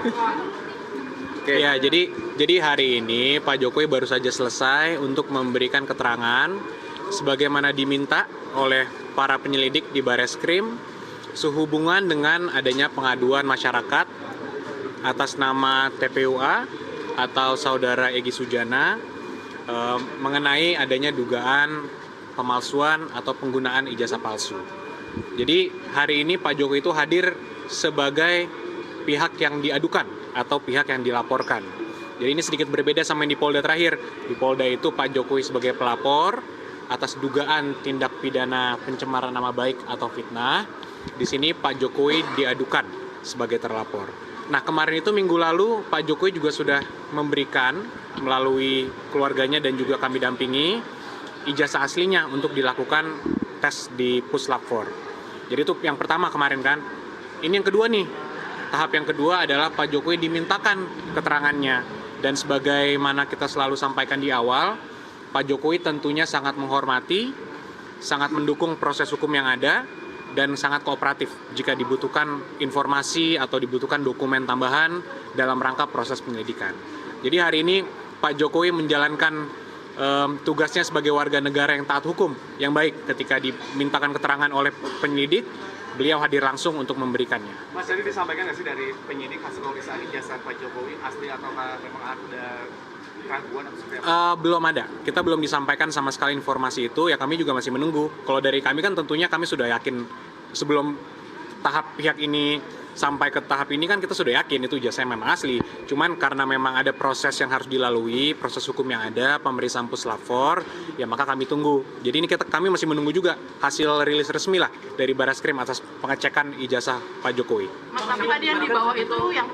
Oke. Ya, jadi hari ini Pak Jokowi baru saja selesai untuk memberikan keterangan sebagaimana diminta oleh para penyelidik di Bareskrim sehubungan dengan adanya pengaduan masyarakat atas nama TPUA atau Saudara Egy Sujana mengenai adanya dugaan pemalsuan atau penggunaan ijazah palsu. Jadi hari ini Pak Jokowi itu hadir sebagai pihak yang diadukan atau pihak yang dilaporkan. Jadi ini sedikit berbeda sama yang di Polda terakhir. Di Polda itu Pak Jokowi sebagai pelapor atas dugaan tindak pidana pencemaran nama baik atau fitnah. Di sini Pak Jokowi diadukan sebagai terlapor. Nah, kemarin itu minggu lalu Pak Jokowi juga sudah memberikan melalui keluarganya dan juga kami dampingi ijazah aslinya untuk dilakukan tes di Puslap 4. Jadi itu yang pertama kemarin kan. Ini yang kedua nih. Tahap yang kedua adalah Pak Jokowi dimintakan keterangannya. Dan sebagaimana kita selalu sampaikan di awal, Pak Jokowi tentunya sangat menghormati, sangat mendukung proses hukum yang ada, dan sangat kooperatif jika dibutuhkan informasi atau dibutuhkan dokumen tambahan dalam rangka proses penyelidikan. Jadi hari ini Pak Jokowi menjalankan tugasnya sebagai warga negara yang taat hukum, yang baik. Ketika dimintakan keterangan oleh penyelidik, beliau hadir langsung untuk memberikannya. Mas, jadi disampaikan nggak sih dari penyidik hasil pemeriksaan ijazah Pak Jokowi asli atau memang ada keraguan atau seperti apa? Belum ada. Kita belum disampaikan sama sekali informasi itu. Ya kami juga masih menunggu. Kalau dari kami kan tentunya kami sudah yakin sebelum tahap pihak ini sampai ke tahap ini kan kita sudah yakin itu ijazah memang asli. Cuman karena memang ada proses yang harus dilalui, proses hukum yang ada, pemeriksaan Puslap 4, ya maka kami tunggu. Jadi ini kami masih menunggu juga hasil rilis resmi lah dari Bareskrim atas pengecekan ijazah Pak Jokowi. Mas, tapi tadi yang di bawah itu yang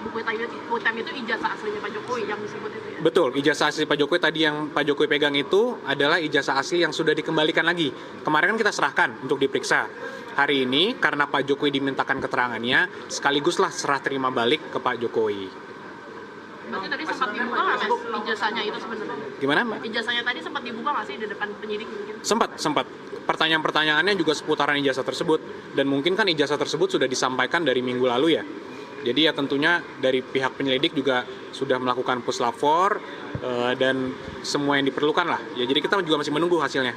buku hitam itu ijazah aslinya Pak Jokowi yang disebut itu ya? Betul, ijazah asli Pak Jokowi tadi yang Pak Jokowi pegang itu adalah ijazah asli yang sudah dikembalikan lagi. Kemarin kan kita serahkan untuk diperiksa. Hari ini karena Pak Jokowi dimintakan keterangannya, sekaliguslah serah terima balik ke Pak Jokowi. Berarti tadi sempat dibuka nggak, Mas, ijazahnya itu sebenarnya? Gimana, Mbak? Ijazahnya tadi sempat dibuka nggak sih di depan penyidik mungkin? Sempat. Pertanyaan-pertanyaannya juga seputaran ijazah tersebut. Dan mungkin kan ijazah tersebut sudah disampaikan dari minggu lalu ya. Jadi ya tentunya dari pihak penyelidik juga sudah melakukan Puslap 4 dan semua yang diperlukan lah. Ya jadi kita juga masih menunggu hasilnya.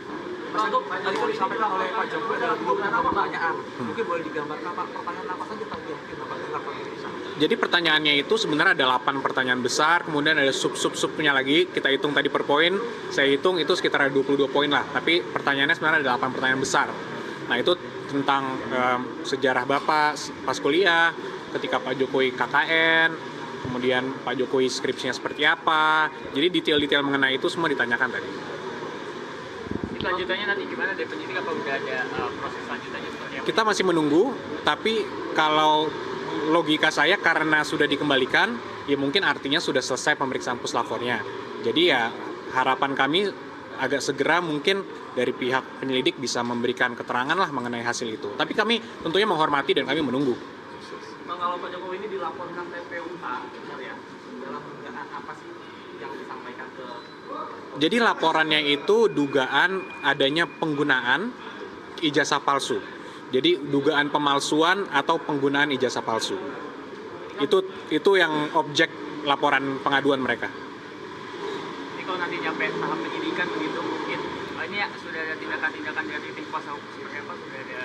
Untuk tadi kan disampaikan oleh Pak Jokowi ada 20 pertanyaan. Mungkin boleh digambarkan Pak, pertanyaan apa saja tadi yang mungkin Bapak dengar Pak Indonesia? Jadi pertanyaannya itu sebenarnya ada 8 pertanyaan besar, kemudian ada sub-subnya lagi, kita hitung tadi per poin, saya hitung itu sekitar ada 22 poin lah, tapi pertanyaannya sebenarnya ada 8 pertanyaan besar. Nah itu tentang sejarah Bapak pas kuliah, ketika Pak Jokowi KKN, kemudian Pak Jokowi skripsinya seperti apa, jadi detail-detail mengenai itu semua ditanyakan tadi. Lanjutannya nanti gimana dari penyidik, apa udah ada proses selanjutnya seperti apa? Kita masih menunggu, tapi kalau logika saya karena sudah dikembalikan, ya mungkin artinya sudah selesai pemeriksaan Puslap 4-nya. Jadi ya harapan kami agak segera mungkin dari pihak penyelidik bisa memberikan keterangan lah mengenai hasil itu. Tapi kami tentunya menghormati dan kami menunggu. Bang, kalau Pak Jokowi ini dilaporkan TPUA, benar ya? Dalam dugaan apa sih yang disampaikan ke... Jadi laporannya itu dugaan adanya penggunaan ijazah palsu. Jadi dugaan pemalsuan atau penggunaan ijazah palsu. Itu yang objek laporan pengaduan mereka. Ini kalau nanti nyampe tahap penyidikan begitu mungkin ini ya sudah ada tindakan-tindakan dari tim kuasa hukum seperti apa, sudah ada?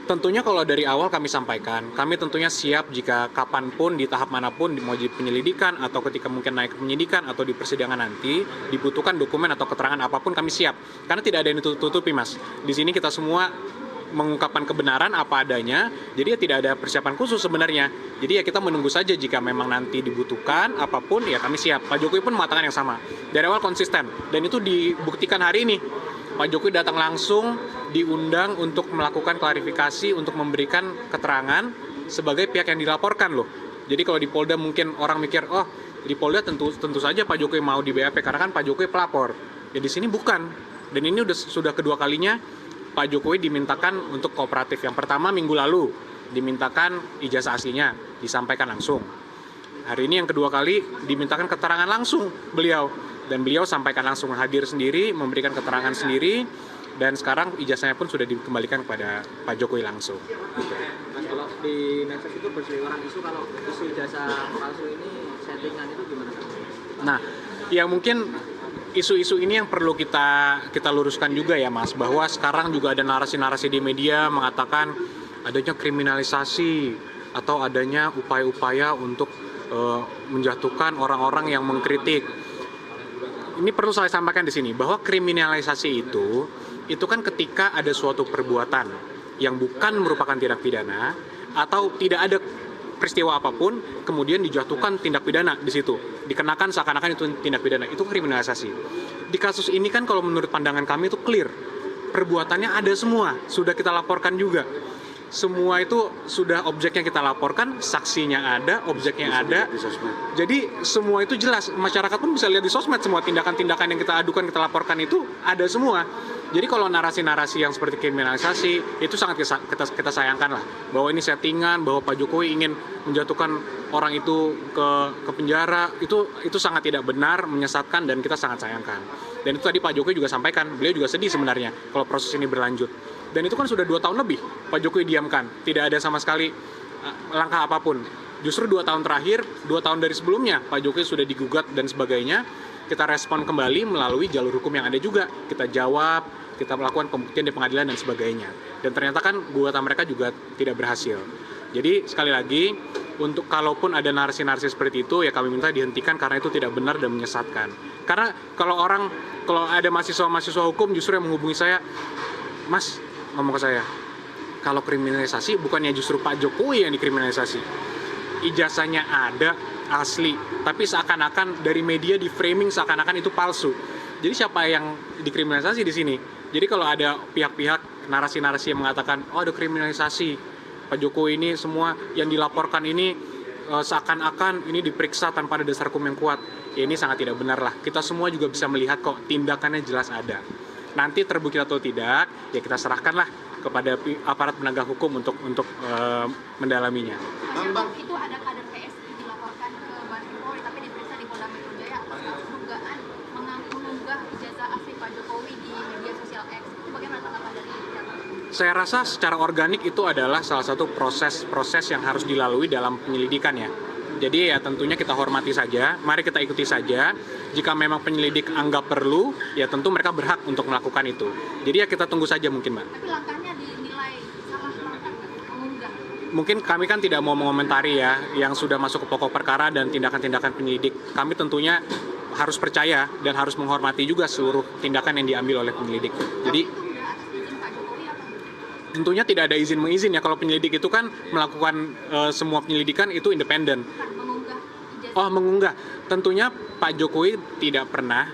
Tentunya kalau dari awal kami sampaikan, kami tentunya siap jika kapanpun, di tahap manapun, mau di penyelidikan atau ketika mungkin naik ke penyidikan atau di persidangan nanti, dibutuhkan dokumen atau keterangan apapun kami siap. Karena tidak ada yang ditutupi, Mas. Di sini kita semua mengungkapkan kebenaran apa adanya, jadi ya tidak ada persiapan khusus sebenarnya. Jadi ya kita menunggu saja jika memang nanti dibutuhkan apapun, ya kami siap. Pak Jokowi pun mengatakan yang sama. Dari awal konsisten, dan itu dibuktikan hari ini. Pak Jokowi datang langsung, diundang untuk melakukan klarifikasi, untuk memberikan keterangan sebagai pihak yang dilaporkan loh. Jadi kalau di Polda mungkin orang mikir, oh di Polda tentu saja Pak Jokowi mau di BAP karena kan Pak Jokowi pelapor. Ya di sini bukan. Dan ini sudah kedua kalinya Pak Jokowi dimintakan untuk kooperatif. Yang pertama minggu lalu dimintakan ijazah aslinya, disampaikan langsung. Hari ini yang kedua kali dimintakan keterangan langsung beliau. Dan beliau sampaikan langsung, hadir sendiri, memberikan keterangan sendiri, dan sekarang ijazahnya pun sudah dikembalikan kepada Pak Jokowi langsung. Mas, kalau di medsos itu berseliweran isu kalau isu ijazah palsu ini settingan itu gimana? Nah, ya mungkin isu-isu ini yang perlu kita luruskan juga ya Mas, bahwa sekarang juga ada narasi-narasi di media mengatakan adanya kriminalisasi atau adanya upaya-upaya untuk menjatuhkan orang-orang yang mengkritik. Ini perlu saya sampaikan di sini bahwa kriminalisasi itu kan ketika ada suatu perbuatan yang bukan merupakan tindak pidana atau tidak ada peristiwa apapun kemudian dijatuhkan tindak pidana di situ, dikenakan seakan-akan itu tindak pidana, itu kriminalisasi. Di kasus ini kan kalau menurut pandangan kami itu clear, perbuatannya ada semua, sudah kita laporkan juga. Semua itu sudah objeknya kita laporkan, saksinya ada, objeknya ada. Jadi semua itu jelas, masyarakat pun bisa lihat di sosmed semua tindakan-tindakan yang kita adukan, kita laporkan itu ada semua. Jadi kalau narasi-narasi yang seperti kriminalisasi itu sangat kita sayangkan lah, bahwa ini settingan, bahwa Pak Jokowi ingin menjatuhkan orang itu ke penjara, itu sangat tidak benar, menyesatkan, dan kita sangat sayangkan. Dan itu tadi Pak Jokowi juga sampaikan, beliau juga sedih sebenarnya kalau proses ini berlanjut. Dan itu kan sudah 2 tahun lebih Pak Jokowi diamkan, tidak ada sama sekali langkah apapun. Justru 2 tahun terakhir, 2 tahun dari sebelumnya Pak Jokowi sudah digugat dan sebagainya. Kita respon kembali melalui jalur hukum yang ada juga. Kita jawab, kita melakukan pembuktian di pengadilan dan sebagainya. Dan ternyata kan gugatan mereka juga tidak berhasil. Jadi sekali lagi, untuk kalaupun ada narasi-narasi seperti itu, ya kami minta dihentikan karena itu tidak benar dan menyesatkan. Karena kalau ada mahasiswa hukum justru yang menghubungi saya, Mas, ngomong ke saya, kalau kriminalisasi bukannya justru Pak Jokowi yang dikriminalisasi. Ijazahnya ada, asli, tapi seakan-akan dari media di framing seakan-akan itu palsu. Jadi siapa yang dikriminalisasi di sini? Jadi kalau ada pihak-pihak narasi-narasi yang mengatakan, oh ada kriminalisasi, Pak Jokowi ini semua yang dilaporkan ini seakan-akan ini diperiksa tanpa ada dasar hukum yang kuat. Ya ini sangat tidak benar lah. Kita semua juga bisa melihat kok tindakannya jelas ada. Nanti terbukti atau tidak, ya kita serahkanlah kepada aparat penegak hukum untuk mendalaminya. Bang, itu ada kader PSI dilaporkan ke Baris Polri tapi diperiksa di Polda Metro Jaya atas kasus dugaan mengunggah ijazah asli Pak Jokowi di media sosial X. Itu bagaimana tanggapan dari pihak? Saya rasa secara organik itu adalah salah satu proses yang harus dilalui dalam penyelidikan ya. Jadi ya tentunya kita hormati saja, mari kita ikuti saja. Jika memang penyelidik anggap perlu, ya tentu mereka berhak untuk melakukan itu. Jadi ya kita tunggu saja mungkin, Mbak. Tapi langkahnya dinilai salah langkah mengunggah. Mungkin kami kan tidak mau mengomentari ya yang sudah masuk ke pokok perkara dan tindakan-tindakan penyelidik. Kami tentunya harus percaya dan harus menghormati juga seluruh tindakan yang diambil oleh penyelidik. Jadi Itu udah atas izin Pak Jokowi apa? tentunya tidak ada izin mengizin ya. Kalau penyelidik itu kan melakukan semua penyelidikan itu independen. Bukan mengunggah ijazah. Oh, mengunggah. Tentunya Pak Jokowi tidak pernah,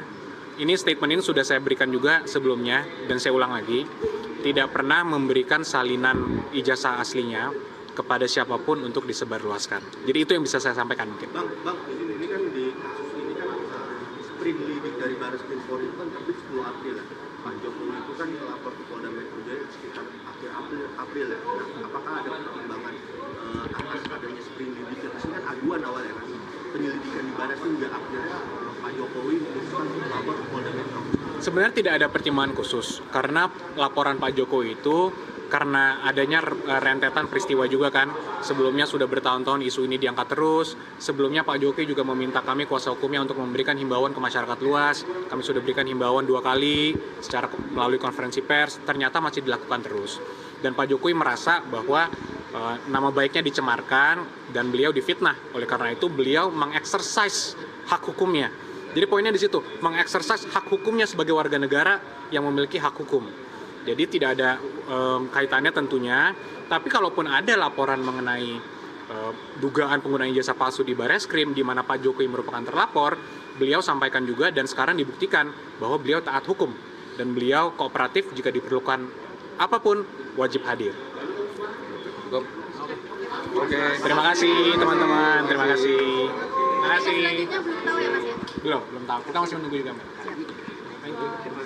ini statement ini sudah saya berikan juga sebelumnya, dan saya ulang lagi, tidak pernah memberikan salinan ijazah aslinya kepada siapapun untuk disebarluaskan. Jadi itu yang bisa saya sampaikan mungkin. Bang, ini kan di kasus ini kan sprint lidik dari Baris Krim Polri itu kan terbit 10 April ya. Pak Jokowi itu kan melapor ke Polda Metro Jaya sekitar akhir April ya. Nah, apakah ada pertimbangan atas adanya sprint lidik? Ini kan aduan awalnya kan. Penyelidikan di Baris itu hingga akhirnya Pak Jokowi memutuskan untuk melapor ke Polda Metro. Sebenarnya tidak ada pertimbangan khusus karena laporan Pak Jokowi itu karena adanya rentetan peristiwa juga kan. Sebelumnya sudah bertahun-tahun isu ini diangkat terus. Sebelumnya Pak Jokowi juga meminta kami kuasa hukumnya untuk memberikan himbauan ke masyarakat luas. Kami sudah berikan himbauan 2 kali secara melalui konferensi pers. Ternyata masih dilakukan terus. Dan Pak Jokowi merasa bahwa nama baiknya dicemarkan dan beliau difitnah. Oleh karena itu beliau mengeksersis hak hukumnya. Jadi poinnya di situ, mengeksersis hak hukumnya sebagai warga negara yang memiliki hak hukum. Jadi tidak ada kaitannya tentunya. Tapi kalaupun ada laporan mengenai dugaan penggunaan ijazah palsu di Bareskrim di mana Pak Jokowi merupakan terlapor, beliau sampaikan juga dan sekarang dibuktikan bahwa beliau taat hukum dan beliau kooperatif jika diperlukan apapun wajib hadir. Oke, terima kasih teman-teman, terima kasih. Terima kasih. Selanjutnya belum tahu ya Mas ya? Belum tahu. Kita masih menunggu juga, Mbak. Thank you.